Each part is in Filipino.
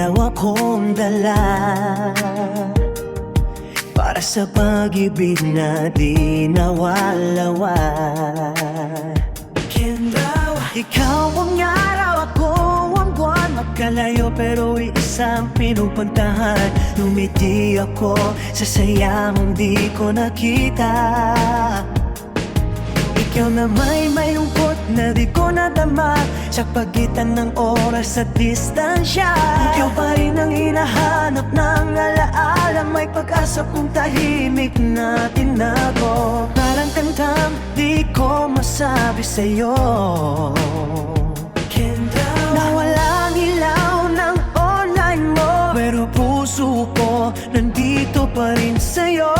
dalawa kong dala para sa pag-ibig na di nawalawa. Ikaw ang araw, ako ang buwan. Magkalayo pero isang pinupuntahan. Lumiti ako sa sayang di ko nakita. Ikaw na may lungkot na di ko nadama sa pagitan ng oras at distansya. Ikaw pa rin ang hinahanap ng alaala. May pag-asa kung tahimik na tinago. Parang tamtam di ko masabi sa'yo. Na walang ilaw ng online mo, pero puso ko nandito pa rin sa'yo.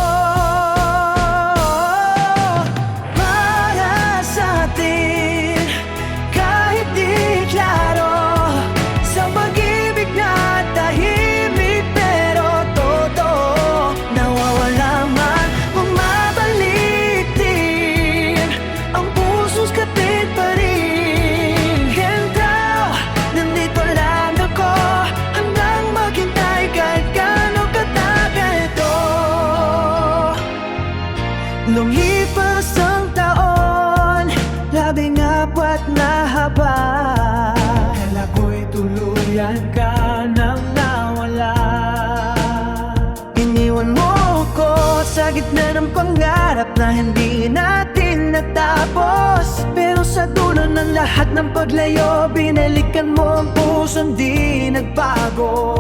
Lumipas ang taon, 14 na haba. Kala ko'y tuluyan ka nang nawala. Iniwan mo ko sa gitna ng pangarap na hindi natin natapos. Pero sa dulo ng lahat ng paglayo, binalikan mo ang pusong di nagbago.